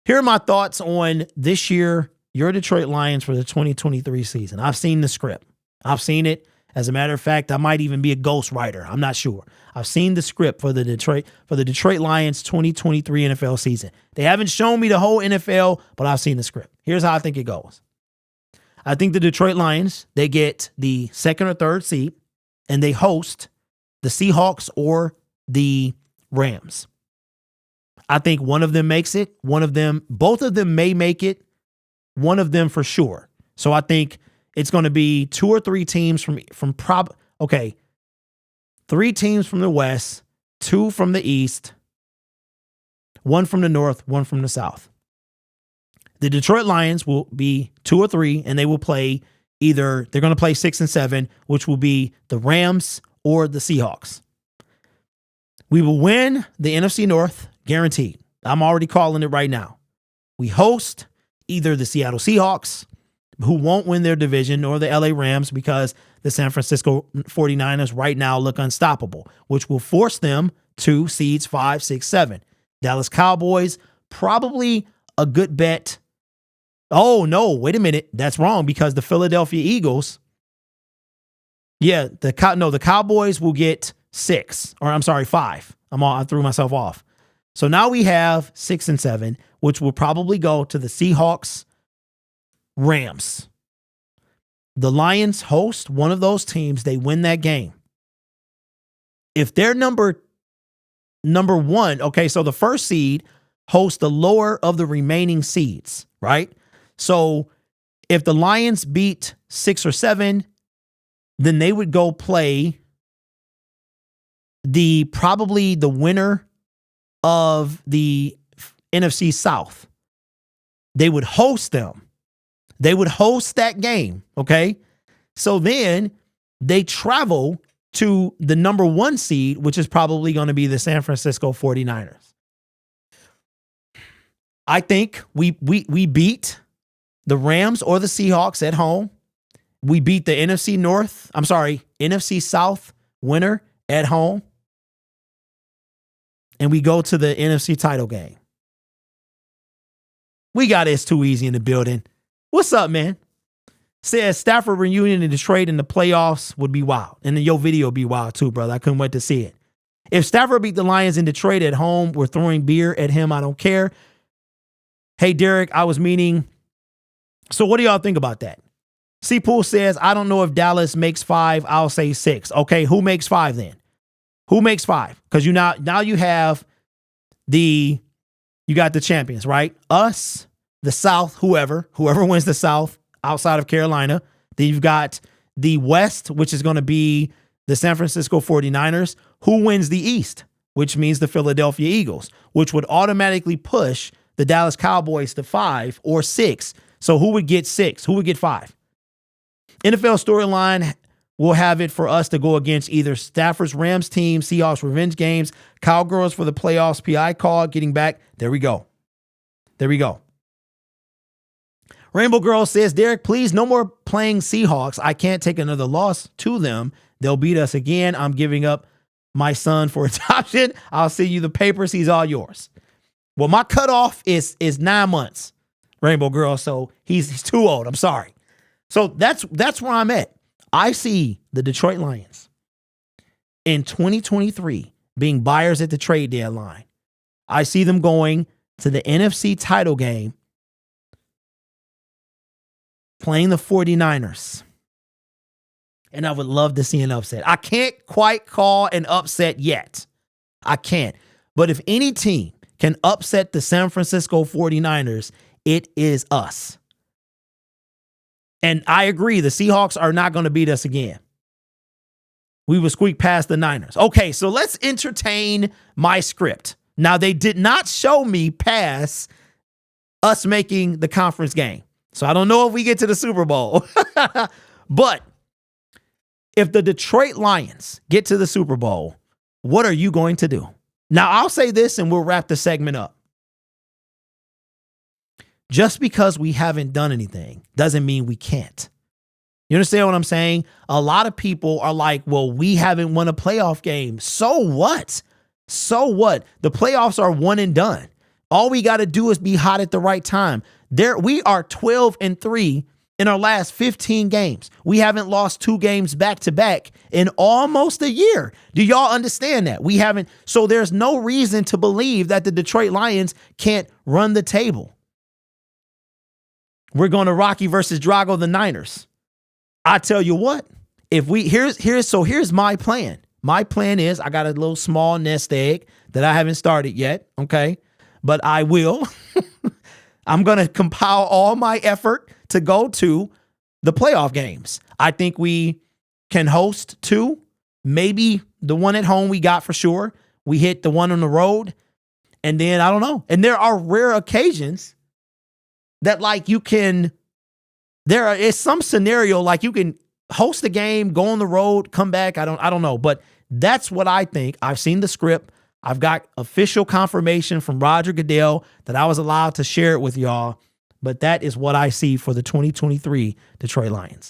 Here are my thoughts on this year, your Detroit Lions for the 2023 season. I've seen the script. I've seen it. As a matter of fact, I might even be a ghostwriter. I'm not sure. I've seen the script for the Detroit Lions 2023 NFL season. They haven't shown me the whole NFL, but I've seen the script. Here's how I think it goes. I think the Detroit Lions, they get the second or third seed, and they host the Seahawks or the Rams. I think one of them makes it. Both of them may make it. One of them for sure. So I think it's going to be 2 or 3 teams three teams from the West, 2 from the East, 1 from the North, 1 from the South. The Detroit Lions will be 2 or 3, and they will play they're going to play 6 and 7, which will be the Rams or the Seahawks. We will win the NFC North, guaranteed. I'm already calling it right now. We host either the Seattle Seahawks, who won't win their division, or the LA Rams, because the San Francisco 49ers right now look unstoppable, which will force them to seeds 5, 6, 7. Dallas Cowboys, probably a good bet. Oh, no, wait a minute. That's wrong, because the Philadelphia Eagles, the Cowboys will get 6, or I'm sorry, 5. I threw myself off. So now we have 6 and 7, which will probably go to the Seahawks, Rams. The Lions host one of those teams. They win that game. If they're number 1, okay, so the first seed hosts the lower of the remaining seeds, right? So if the Lions beat 6 or 7, then they would go play probably the winner of the NFC South. They would host them. They would host that game, okay? So then they travel to the number 1 seed, which is probably going to be the San Francisco 49ers. I think we beat the Rams or the Seahawks at home. We beat the NFC South winner at home. And we go to the NFC title game. We got It's Too Easy in the building. What's up, man? Says Stafford reunion in Detroit in the playoffs would be wild. And then your video would be wild too, brother. I couldn't wait to see it. If Stafford beat the Lions in Detroit at home, we're throwing beer at him. I don't care. Hey, Derek, I was meaning. So what do y'all think about that? C Pool says, I don't know if Dallas makes 5. I'll say 6. Okay, who makes 5 then? Who makes 5? Because now you have you got the champions, right? Us, the South, whoever wins the South outside of Carolina. Then you've got the West, which is going to be the San Francisco 49ers. Who wins the East, which means the Philadelphia Eagles, which would automatically push the Dallas Cowboys to 5 or 6. So who would get 6? Who would get 5? NFL storyline will have it for us to go against either Stafford's Rams team, Seahawks revenge games, Cowgirls for the playoffs, PI call, getting back. There we go. Rainbow Girl says, Derek, please, no more playing Seahawks. I can't take another loss to them. They'll beat us again. I'm giving up my son for adoption. I'll send you the papers. He's all yours. Well, my cutoff is 9 months, Rainbow Girl. So he's too old. I'm sorry. So that's where I'm at. I see the Detroit Lions in 2023 being buyers at the trade deadline. I see them going to the NFC title game, playing the 49ers. And I would love to see an upset. I can't quite call an upset yet. I can't. But if any team can upset the San Francisco 49ers, it is us. And I agree, the Seahawks are not going to beat us again. We will squeak past the Niners. Okay, so let's entertain my script. Now, they did not show me past us making the conference game. So I don't know if we get to the Super Bowl. But if the Detroit Lions get to the Super Bowl, what are you going to do? Now, I'll say this and we'll wrap the segment up. Just because we haven't done anything doesn't mean we can't. You understand what I'm saying? A lot of people are like, well, we haven't won a playoff game. So what? So what? The playoffs are one and done. All we got to do is be hot at the right time. We are 12-3 in our last 15 games. We haven't lost 2 games back to back in almost a year. Do y'all understand that? We haven't. So there's no reason to believe that the Detroit Lions can't run the table. We're going to Rocky versus Drago, the Niners. I tell you what, here's my plan. My plan is I got a little small nest egg that I haven't started yet. Okay. But I will. I'm going to compile all my effort to go to the playoff games. I think we can host 2, maybe the one at home we got for sure. We hit the one on the road. And then I don't know. And there are rare occasions that like there is some scenario like you can host a game, go on the road, come back. I don't know. But that's what I think. I've seen the script. I've got official confirmation from Roger Goodell that I was allowed to share it with y'all. But that is what I see for the 2023 Detroit Lions.